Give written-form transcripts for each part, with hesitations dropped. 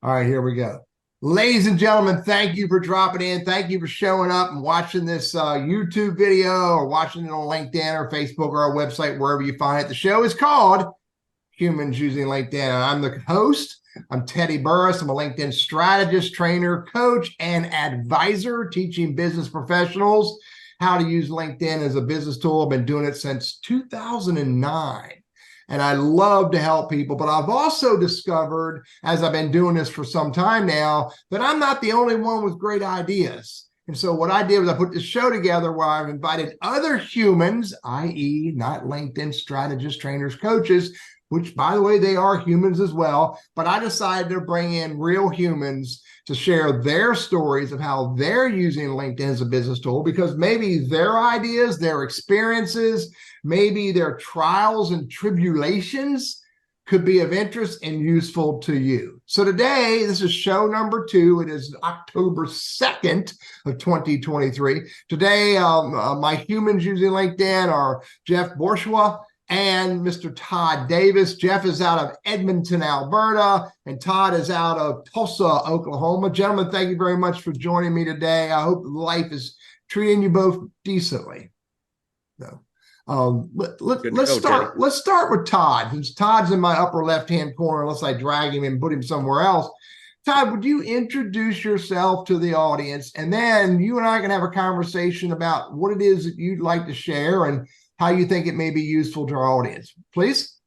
All right, here we go. Ladies and gentlemen, thank you for dropping in. Thank you for showing up and watching this YouTube video or watching it on LinkedIn or Facebook or our website, wherever you find it. The show is called Humans Using LinkedIn. I'm the host. I'm Teddy Burriss. I'm a LinkedIn strategist, trainer, coach, and advisor, teaching business professionals how to use LinkedIn as a business tool. I've been doing it since 2009. And I love to help people, but I've also discovered, as I've been doing this for some time now, that I'm not the only one with great ideas. And so what I did was I put this show together where I've invited other humans, i.e. not LinkedIn strategists, trainers, coaches, which, by the way, they are humans as well. But I decided to bring in real humans to share their stories of how they're using LinkedIn as a business tool, because maybe their ideas, their experiences, maybe their trials and tribulations could be of interest and useful to you. So today, this is show number 2. It is October 2nd of 2023. Today, my humans using LinkedIn are Jeff Borschowa and Mr. Todd Davis. Jeff is out of Edmonton, Alberta, and Todd is out of Tulsa, Oklahoma. Gentlemen, thank you very much for joining me today. I hope life is treating you both decently. So, let's start with Todd. Since Todd's in my upper left-hand corner, unless I drag him and put him somewhere else. Todd, would you introduce yourself to the audience, and then you and I can have a conversation about what it is that you'd like to share and how you think it may be useful to our audience, please?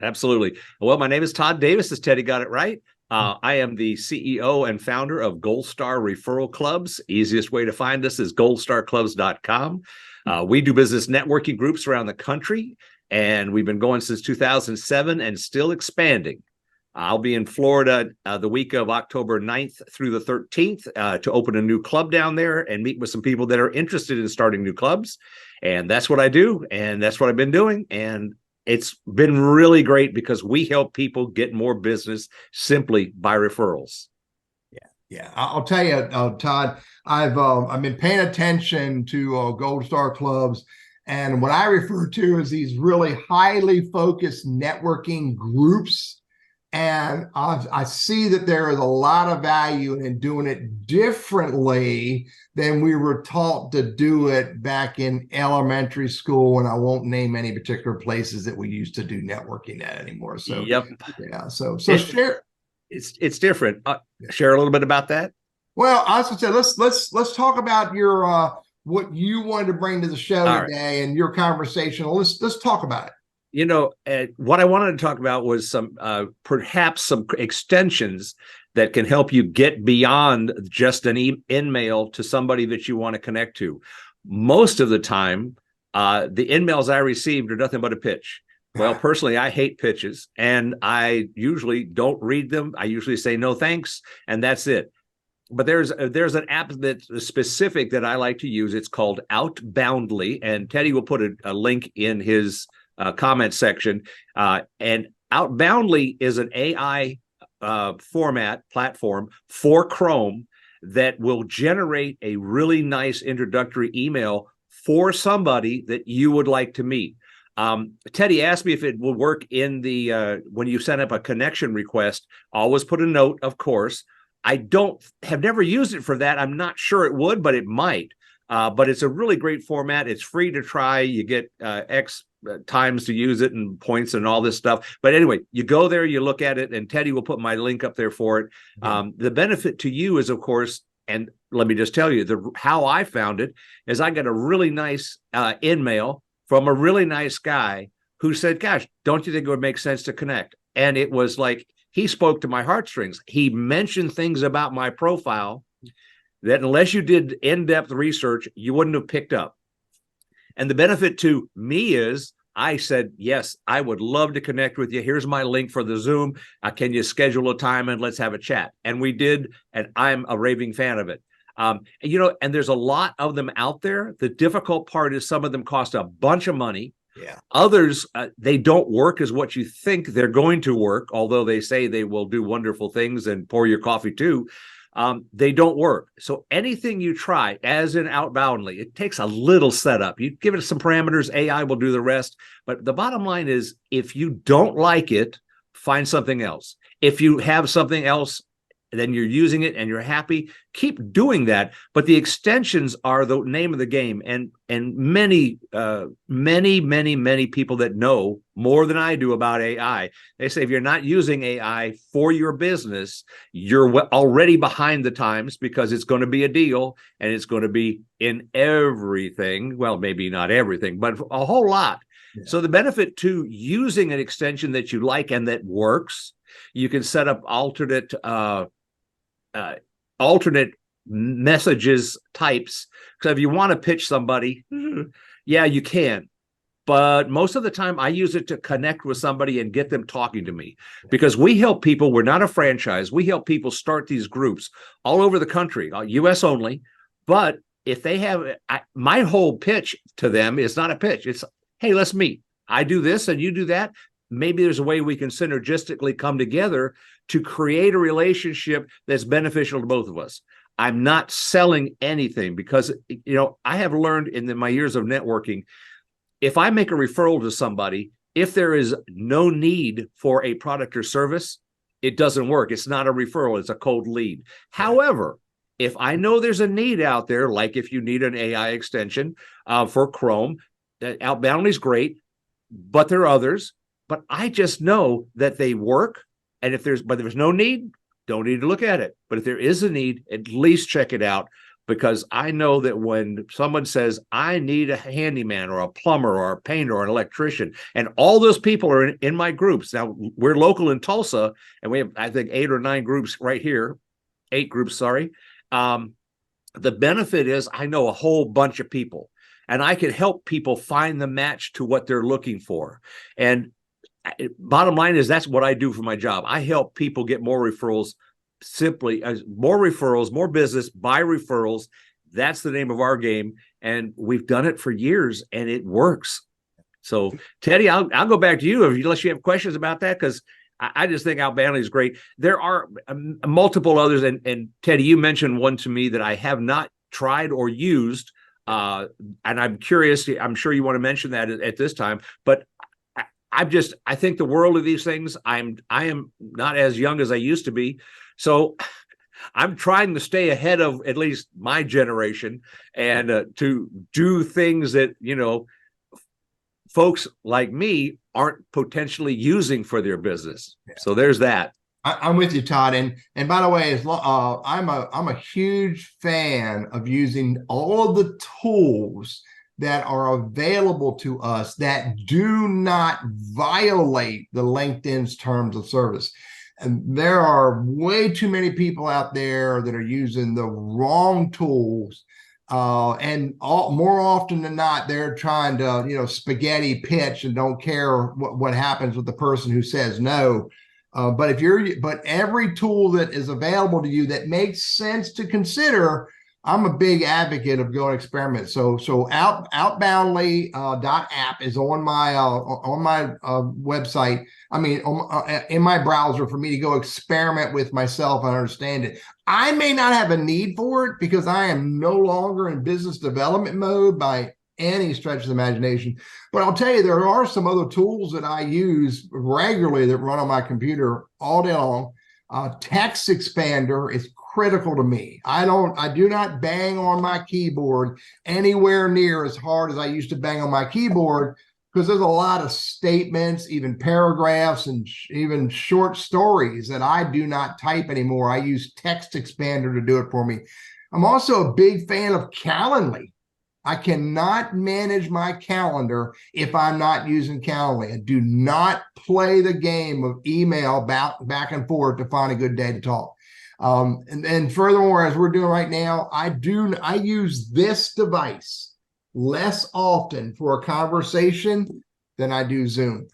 Absolutely. Well, my name is Todd Davis, as Teddy got it right. I am the CEO and founder of Gold Star Referral Clubs. Easiest way to find us is goldstarclubs.com. We do business networking groups around the country, and we've been going since 2007 and still expanding. I'll be in Florida the week of October 9th through the 13th to open a new club down there and meet with some people that are interested in starting new clubs. And that's what I do, and that's what I've been doing. And it's been really great because we help people get more business simply by referrals. Yeah. I'll tell you, Todd, I've been paying attention to Gold Star Clubs, and what I refer to as these really highly focused networking groups. And I see that there is a lot of value in doing it differently than we were taught to do it back in elementary school. And I won't name any particular places that we used to do networking at anymore. So, yep. Yeah. So share. It's different. Share a little bit about that. Well, I was going to say, let's talk about your what you wanted to bring to the show today and your conversation. Let's talk about it. You know, what I wanted to talk about was perhaps some extensions that can help you get beyond just an email to somebody that you want to connect to. Most of the time, the emails I received are nothing but a pitch. Well, personally, I hate pitches, and I usually don't read them. I usually say no thanks, and that's it. But there's an app that's specific that I like to use. It's called Outboundly, and Teddy will put a link in his comment section. And Outboundly is an AI platform for Chrome that will generate a really nice introductory email for somebody that you would like to meet. Teddy asked me if it would work in the when you send up a connection request. Always put a note, of course. I have never used it for that. I'm not sure it would, but it might. But it's a really great format. It's free to try. You get X times to use it and points and all this stuff. But anyway, you go there, you look at it, and Teddy will put my link up there for it. The benefit to you is, of course, and let me just tell you, how I found it is I got a really nice email from a really nice guy who said, gosh, don't you think it would make sense to connect? And it was like, he spoke to my heartstrings. He mentioned things about my profile that unless you did in-depth research, you wouldn't have picked up. And the benefit to me is I said, yes, I would love to connect with you. Here's my link for the Zoom. Can you schedule a time and let's have a chat? And we did, and I'm a raving fan of it. You know, and there's a lot of them out there. The difficult part is some of them cost a bunch of money. Yeah. Others, they don't work as what you think they're going to work, although they say they will do wonderful things and pour your coffee too. They don't work. So anything you try, as in Outboundly, it takes a little setup. You give it some parameters, AI will do the rest. But the bottom line is, if you don't like it, find something else. If you have something else then you're using it and you're happy, keep doing that. But the extensions are the name of the game. And many people that know more than I do about AI, they say if you're not using AI for your business, you're already behind the times, because it's going to be a deal and it's going to be in everything. Well, maybe not everything, but a whole lot. Yeah. So the benefit to using an extension that you like and that works, you can set up alternate messages types. So if you want to pitch somebody, yeah, you can. But most of the time I use it to connect with somebody and get them talking to me, because we help people. We're not a franchise. We help people start these groups all over the country, US only. But if they have, my whole pitch to them is not a pitch. It's, hey, let's meet. I do this and you do that. Maybe there's a way we can synergistically come together to create a relationship that's beneficial to both of us. I'm not selling anything, because, you know, I have learned in my years of networking, if I make a referral to somebody, if there is no need for a product or service, it doesn't work. It's not a referral. It's a cold lead. However, if I know there's a need out there, like if you need an AI extension for Chrome, Outboundly is great, but there are others. But I just know that they work. And if there's no need, don't need to look at it. But if there is a need, at least check it out, because I know that when someone says, I need a handyman or a plumber or a painter or an electrician, and all those people are in my groups. Now, we're local in Tulsa, and we have, I think, 8 or 9 groups right here. 8 groups, sorry. The benefit is I know a whole bunch of people, and I can help people find the match to what they're looking for. And bottom line is, that's what I do for my job. I help people get more referrals, simply as more referrals, more business by referrals. That's the name of our game. And we've done it for years and it works. So Teddy, I'll go back to you unless you have questions about that, because I just think Outboundly is great. There are multiple others. And Teddy, you mentioned one to me that I have not tried or used. And I'm curious, I'm sure you want to mention that at this time, but I think the world of these things. I am not as young as I used to be. So I'm trying to stay ahead of at least my generation, and to do things that, you know, folks like me aren't potentially using for their business. Yeah. So there's that. I'm with you, Todd. And by the way, I'm a huge fan of using all of the tools that are available to us that do not violate the LinkedIn's terms of service. And there are way too many people out there that are using the wrong tools. And more often than not, they're trying to, you know, spaghetti pitch and don't care what happens with the person who says no. But every tool that is available to you that makes sense to consider, I'm a big advocate of going experiment. So outboundly.app is on my website. I mean, in my browser, for me to go experiment with myself and understand it. I may not have a need for it because I am no longer in business development mode by any stretch of the imagination. But I'll tell you, there are some other tools that I use regularly that run on my computer all day long. Text expander is critical to me. I do not bang on my keyboard anywhere near as hard as I used to bang on my keyboard, because there's a lot of statements, even paragraphs, and even short stories that I do not type anymore. I use text expander to do it for me. I'm also a big fan of Calendly. I cannot manage my calendar if I'm not using Calendly. I do not play the game of email back and forth to find a good day to talk. And furthermore, as we're doing right now, I use this device less often for a conversation than I do Zoom.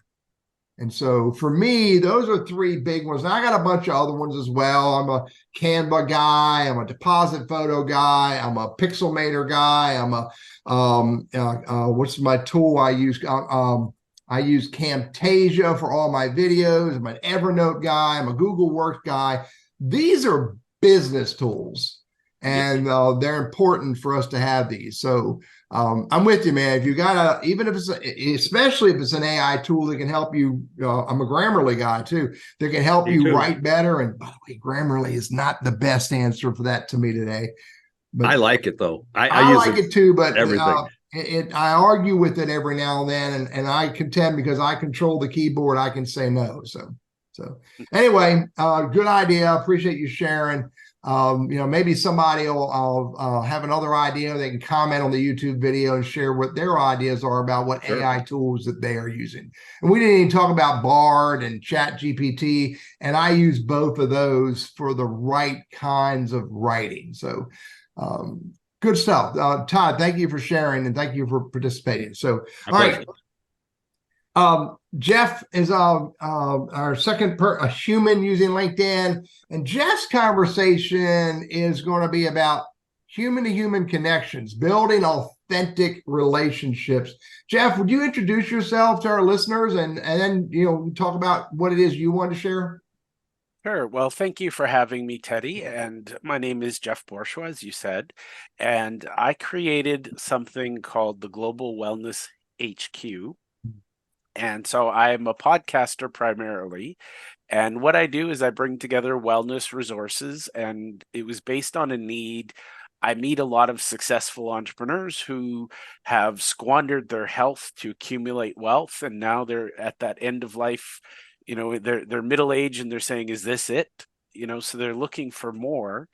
And so for me, those are 3 big ones. Now, I got a bunch of other ones as well. I'm a Canva guy. I'm a deposit photo guy. I'm a Pixelmator guy. I'm a, what's my tool I use? I use Camtasia for all my videos. I'm an Evernote guy. I'm a Google Works guy. These are business tools, and they're important for us to have these. So I'm with you, man. If you got even if it's especially if it's an AI tool that can help you, I'm a Grammarly guy too, that can help Me you too. write better. And by the way, Grammarly is not the best answer for that to me today. But I like it though. I I use like it too, but everything. I argue with it every now and then, and I contend because I control the keyboard, I can say no. So anyway, good idea. Appreciate you sharing. Maybe somebody will have another idea. They can comment on the YouTube video and share what their ideas are about what Sure. AI tools that they are using. And we didn't even talk about Bard and Chat GPT, and I use both of those for the right kinds of writing. So good stuff. Todd, thank you for sharing and thank you for participating. So, My all pleasure. right. Jeff is our second a human using LinkedIn, and Jeff's conversation is going to be about human to human connections, building authentic relationships. Jeff, would you introduce yourself to our listeners and then talk about what it is you want to share? Sure. Well, thank you for having me, Teddy. And my name is Jeff Borschowa, as you said. And I created something called the Global Wellness HQ. And so I'm a podcaster primarily. And what I do is I bring together wellness resources, and it was based on a need. I meet a lot of successful entrepreneurs who have squandered their health to accumulate wealth, and now they're at that end of life. They're middle age, and they're saying, "Is this it?" So they're looking for more.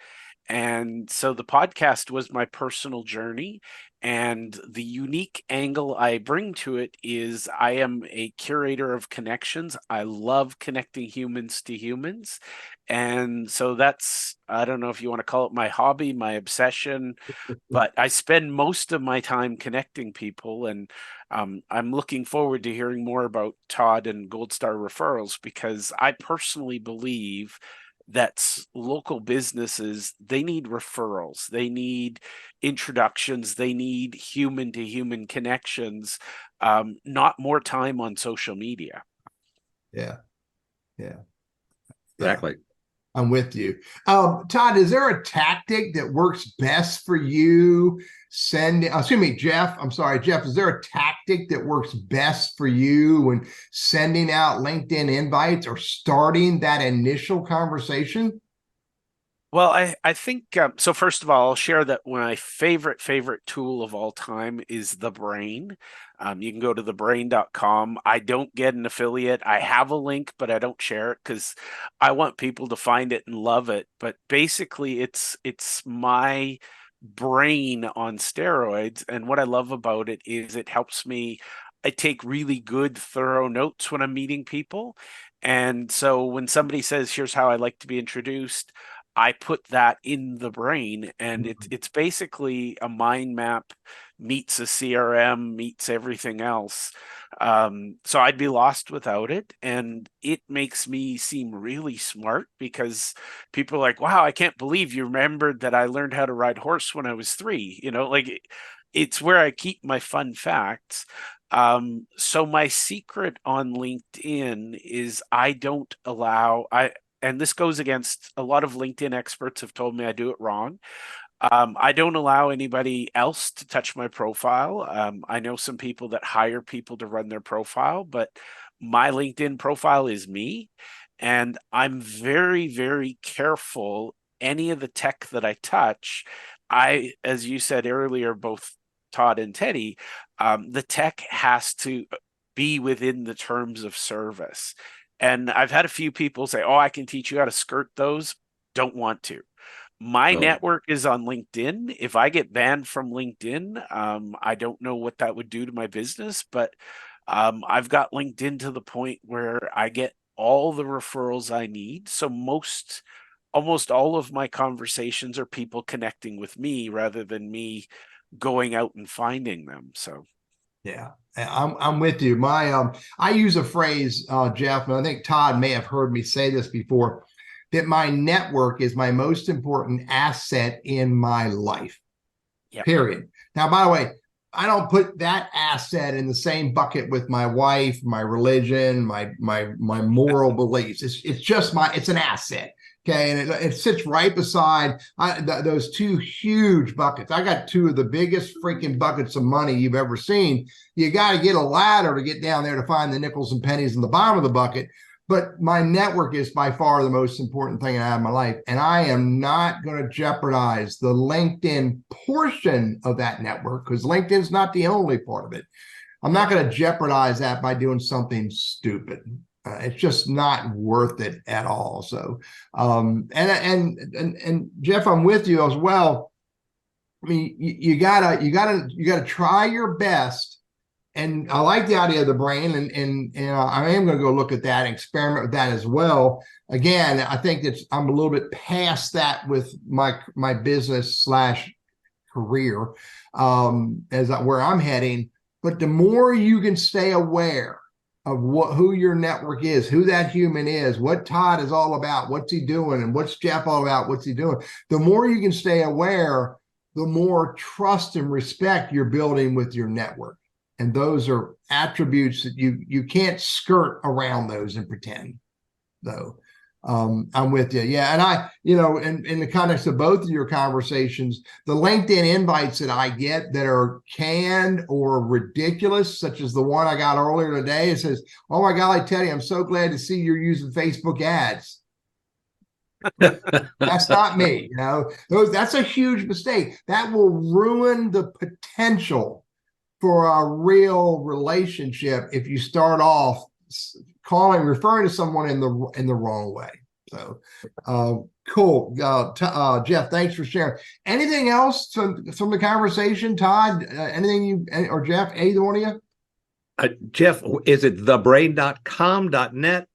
And so the podcast was my personal journey. And the unique angle I bring to it is I am a curator of connections. I love connecting humans to humans. And so that's, I don't know if you want to call it my hobby, my obsession, but I spend most of my time connecting people. And I'm looking forward to hearing more about Todd and Gold Star referrals, because I personally believe that local businesses, they need referrals, they need introductions, they need human to human connections, not more time on social media. Yeah. Exactly. I'm with you. Todd, is there a tactic that works best for you? Jeff. I'm sorry, Jeff. Is there a tactic that works best for you when sending out LinkedIn invites or starting that initial conversation? Well, I think so. First of all, I'll share that my favorite tool of all time is the Brain. You can go to thebrain.com. I don't get an affiliate. I have a link, but I don't share it because I want people to find it and love it. But basically, it's my brain on steroids. And what I love about it is it helps me. I take really good, thorough notes when I'm meeting people. And so when somebody says, "Here's how I like to be introduced," I put that in the Brain, and it's basically a mind map meets a CRM meets everything else. So I'd be lost without it, and it makes me seem really smart because people are like, "Wow, I can't believe you remembered that I learned how to ride horse when I was 3." It's where I keep my fun facts. So my secret on LinkedIn is I don't allow and this goes against a lot of LinkedIn experts have told me I do it wrong. I don't allow anybody else to touch my profile. I know some people that hire people to run their profile, but my LinkedIn profile is me. And I'm very, very careful. Any of the tech that I touch, as you said earlier, both Todd and Teddy, the tech has to be within the terms of service. And I've had a few people say, "Oh, I can teach you how to skirt those." Don't want to. My network is on LinkedIn. If I get banned from LinkedIn, I don't know what that would do to my business, but I've got LinkedIn to the point where I get all the referrals I need. So almost all of my conversations are people connecting with me rather than me going out and finding them. So Yeah, I'm with you. I use a phrase, Jeff, and I think Todd may have heard me say this before, that my network is my most important asset in my life. yeah. Period. Now, by the way, I don't put that asset in the same bucket with my wife, my religion, my moral beliefs. It's just it's an asset. Okay, and it sits right beside those two huge buckets. I got two of the biggest freaking buckets of money you've ever seen. You got to get a ladder to get down there to find the nickels and pennies in the bottom of the bucket. But my network is by far the most important thing I have in my life. And I am not going to jeopardize the LinkedIn portion of that network, because LinkedIn's not the only part of it. I'm not going to jeopardize that by doing something stupid. It's just not worth it at all. So, and Jeff, I'm with you as well. I mean, you gotta try your best. And I like the idea of the brain, and I am going to go look at that and experiment with that as well. Again, I think that I'm a little bit past that with my business / career, where I'm heading. But the more you can stay aware of who your network is, who that human is, what Todd is all about, what's he doing, and what's Jeff all about, what's he doing, the more you can stay aware, the more trust and respect you're building with your network. And those are attributes that you can't skirt around those and pretend, though. I'm with you. Yeah. And I, in the context of both of your conversations, the LinkedIn invites that I get that are canned or ridiculous, such as the one I got earlier today, it says, "Oh my golly, Teddy, I'm so glad to see you're using Facebook ads." That's not me. That's a huge mistake. That will ruin the potential for a real relationship if you start off referring to someone in the wrong way. So cool. Jeff, thanks for sharing. Anything else from the conversation, Todd? Anything or Jeff, either one of you? Jeff, is it thebrain.com.net?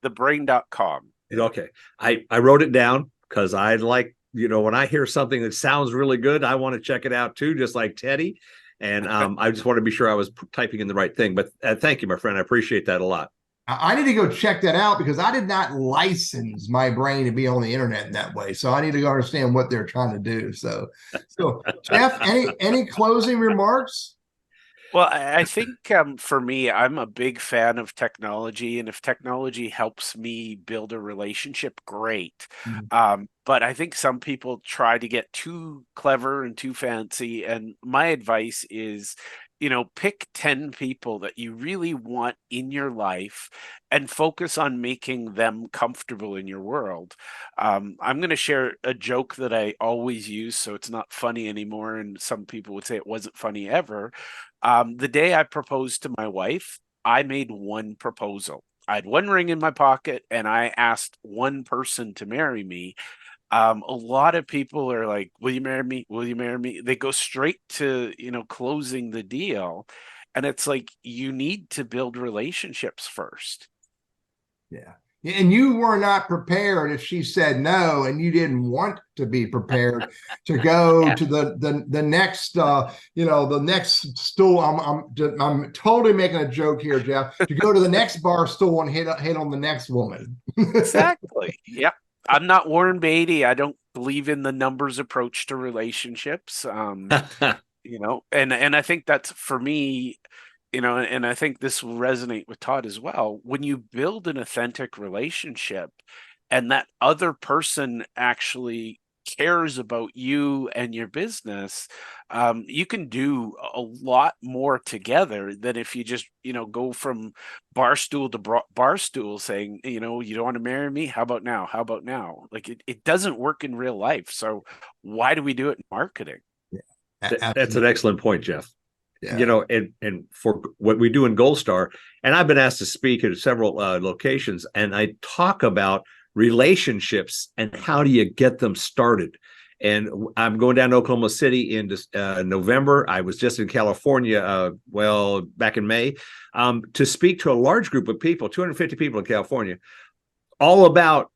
Thebrain.com. Okay. I wrote it down because I like, when I hear something that sounds really good, I want to check it out too, just like Teddy. And I just want to be sure I was typing in the right thing. But thank you, my friend. I appreciate that a lot. I need to go check that out because I did not license my brain to be on the internet in that way. So I need to go understand what they're trying to do. So Jeff, any closing remarks? Well, I think for me, I'm a big fan of technology, and if technology helps me build a relationship, great. But I think some people try to get too clever and too fancy. And my advice is, pick 10 people that you really want in your life and focus on making them comfortable in your world. I'm going to share a joke that I always use, so it's not funny anymore. And some people would say it wasn't funny ever. The day I proposed to my wife, I made one proposal. I had one ring in my pocket and I asked one person to marry me. A lot of people are like, "Will you marry me? Will you marry me?" They go straight to, closing the deal. And it's like, you need to build relationships first. Yeah. And you were not prepared if she said no, and you didn't want to be prepared to go to the next, the next stool. I'm totally making a joke here, Jeff. To go to the next bar stool and hit on the next woman. Exactly. Yep. I'm not Warren Beatty. I don't believe in the numbers approach to relationships. And I think that's for me. And I think this will resonate with Todd as well. When you build an authentic relationship and that other person actually cares about you and your business, you can do a lot more together than if you just, go from bar stool to bar stool saying, you don't want to marry me? How about now? How about now? Like it doesn't work in real life. So why do we do it in marketing? Yeah, that's an excellent point, Jeff. Yeah. And for what we do in Gold Star, and I've been asked to speak at several locations, and I talk about relationships and how do you get them started. And I'm going down to Oklahoma City in November. I was just in California, back in May, to speak to a large group of people, 250 people in California, all about,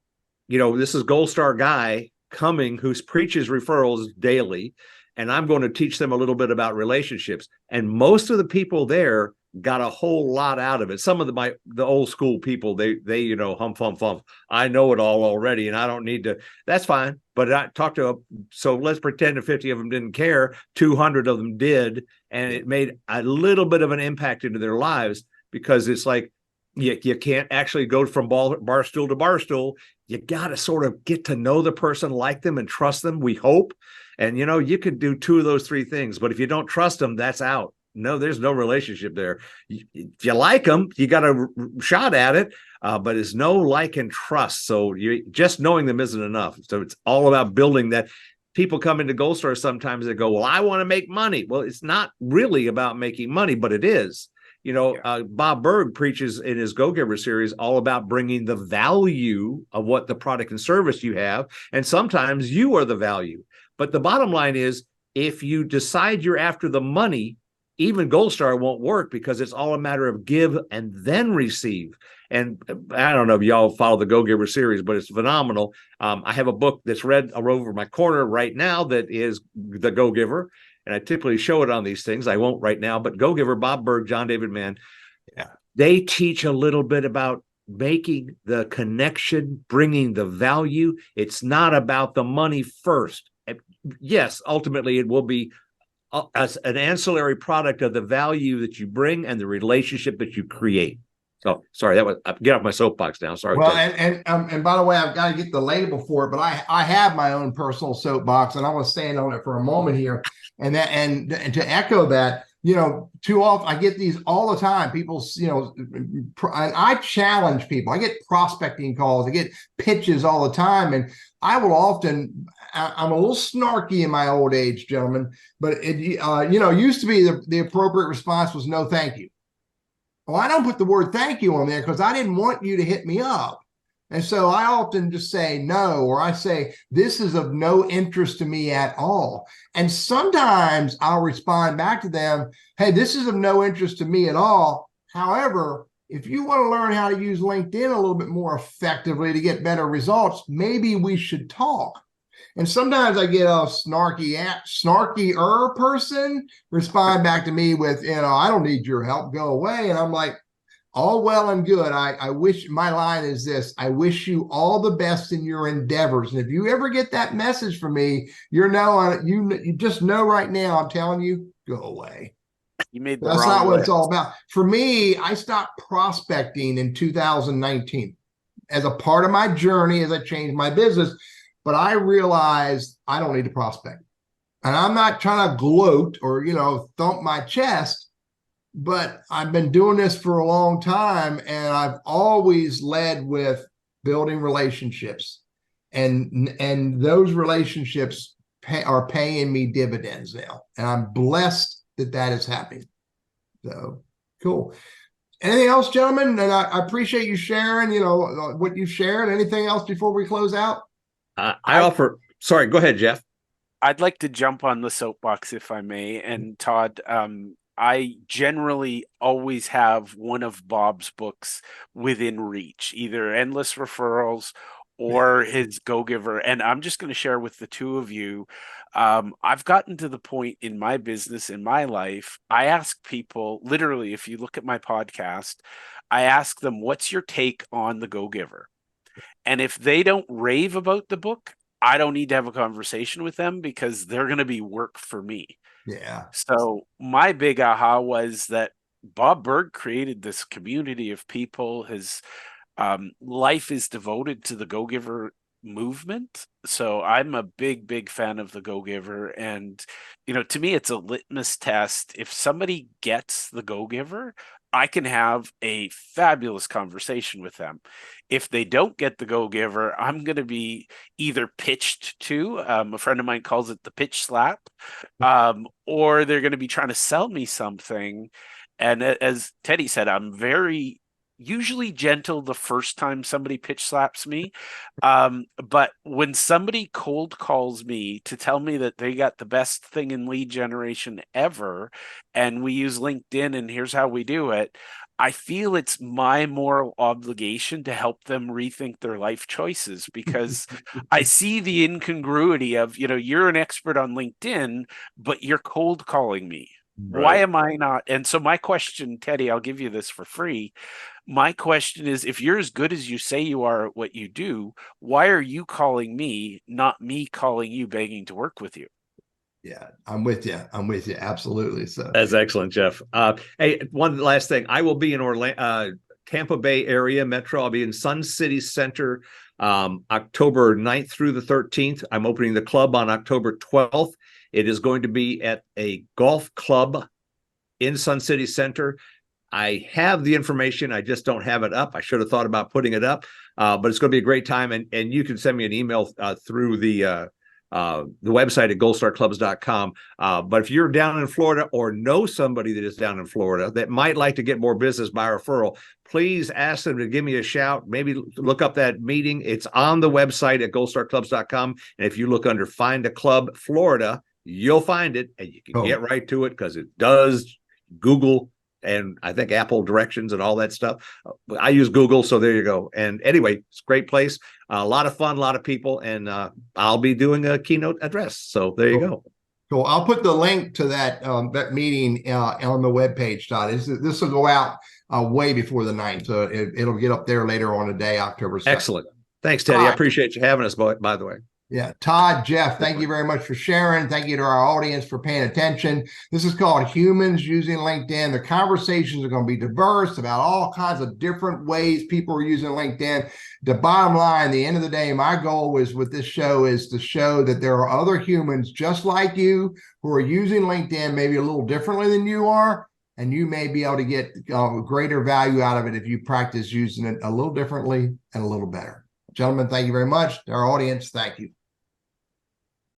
this is Gold Star guy coming who preaches referrals daily. And I'm going to teach them a little bit about relationships. And most of the people there got a whole lot out of it. Some of the old school people, they hump. I know it all already, and I don't need to. That's fine. But I talked to so let's pretend that 50 of them didn't care. 200 of them did, and it made a little bit of an impact into their lives, because it's like you can't actually go from bar stool to bar stool. you got to sort of get to know the person, like them, and trust them, we hope. And, you could do 2 of those 3 things, but if you don't trust them, that's out. No, there's no relationship there. If you like them, you got a shot at it, but it's no like and trust. So just knowing them isn't enough. So it's all about building that. People come into Gold Star sometimes, they go, well, I want to make money. Well, it's not really about making money, but it is. Bob Berg preaches in his Go Giver series all about bringing the value of what the product and service you have. And sometimes you are the value. But the bottom line is, if you decide you're after the money, even Gold Star won't work, because it's all a matter of give and then receive. And I don't know if y'all follow the Go Giver series, but it's phenomenal. I have a book that's read over my corner right now that is the Go Giver. And I typically show it on these things. I won't right now, but Go Giver, Bob Berg, John David Mann, they teach a little bit about making the connection, bringing the value. It's not about the money first. Yes, ultimately it will be as an ancillary product of the value that you bring and the relationship that you create. So sorry, get off my soapbox now. Sorry. Well, and by the way, I've got to get the label for it, but I have my own personal soapbox, and I want to stand on it for a moment here. And to echo that, too often I get these all the time. People, and I challenge people. I get prospecting calls. I get pitches all the time, and I will often. I'm a little snarky in my old age, gentlemen, but it used to be the appropriate response was no, thank you. Well, I don't put the word thank you on there because I didn't want you to hit me up. And so I often just say no, or I say, this is of no interest to me at all. And sometimes I'll respond back to them, hey, this is of no interest to me at all. However, if you want to learn how to use LinkedIn a little bit more effectively to get better results, maybe we should talk. And sometimes I get a snarkier person respond back to me with, I don't need your help, go away. And I'm like, all well and good. I wish, my line is this: I wish you all the best in your endeavors. And if you ever get that message from me, you just know right now, I'm telling you, go away. You made That's not what it's all about. For me, I stopped prospecting in 2019 as a part of my journey as I changed my business. But I realized I don't need to prospect. And I'm not trying to gloat or, thump my chest, but I've been doing this for a long time, and I've always led with building relationships. And those relationships are paying me dividends now. And I'm blessed that is happening. So, cool. Anything else, gentlemen? And I appreciate you sharing, what you shared. Anything else before we close out? Sorry, go ahead, Jeff. I'd like to jump on the soapbox if I may. And Todd, I generally always have one of Bob's books within reach, either Endless Referrals or his Go Giver. And I'm just going to share with the two of you. I've gotten to the point in my business, in my life, I ask people, literally, if you look at my podcast, I ask them, what's your take on the Go Giver? And if they don't rave about the book, I don't need to have a conversation with them, because they're going to be work for me. Yeah. So my big aha was that Bob Berg created this community of people. His life is devoted to the Go Giver movement. So I'm a big fan of the Go Giver. And, to me, it's a litmus test. If somebody gets the Go Giver, I can have a fabulous conversation with them. If they don't get the Go Giver, I'm going to be either pitched to, a friend of mine calls it the pitch slap, or they're going to be trying to sell me something. And as Teddy said, I'm usually gentle the first time somebody pitch slaps me. But when somebody cold calls me to tell me that they got the best thing in lead generation ever, and we use LinkedIn and here's how we do it, I feel it's my moral obligation to help them rethink their life choices, because I see the incongruity of, you're an expert on LinkedIn, but you're cold calling me. Right. Why am I not? And so my question, Teddy, I'll give you this for free. My question is, if you're as good as you say you are at what you do, why are you calling me, not me calling you, begging to work with you? Yeah, I'm with you. Absolutely. So that's excellent, Jeff. Hey, one last thing. I will be in Tampa Bay area metro. I'll be in Sun City Center October 9th through the 13th. I'm opening the club on October 12th. It is going to be at a golf club in Sun City Center. I have the information. I just don't have it up. I should have thought about putting it up, but it's going to be a great time. And you can send me an email through the website at goldstarclubs.com. But if you're down in Florida or know somebody that is down in Florida that might like to get more business by referral, please ask them to give me a shout. Maybe look up that meeting. It's on the website at goldstarclubs.com. And if you look under Find a Club Florida, you'll find it and you can get right to it because it does Google and I think Apple directions and all that stuff. I use Google, so there you go. And anyway, it's a great place, a lot of fun, a lot of people, and I'll be doing a keynote address. So there you go. Cool. I'll put the link to that meeting on the webpage, Todd. This will go out way before the 9th, so it'll get up there later on today, October 2nd. Excellent. Thanks, Teddy. I appreciate you having us, by the way. Yeah. Todd, Jeff, thank you very much for sharing. Thank you to our audience for paying attention. This is called Humans Using LinkedIn. The conversations are going to be diverse about all kinds of different ways people are using LinkedIn. The bottom line, the end of the day, my goal is with this show is to show that there are other humans just like you who are using LinkedIn maybe a little differently than you are. And you may be able to get greater value out of it if you practice using it a little differently and a little better. Gentlemen, thank you very much. To our audience, thank you.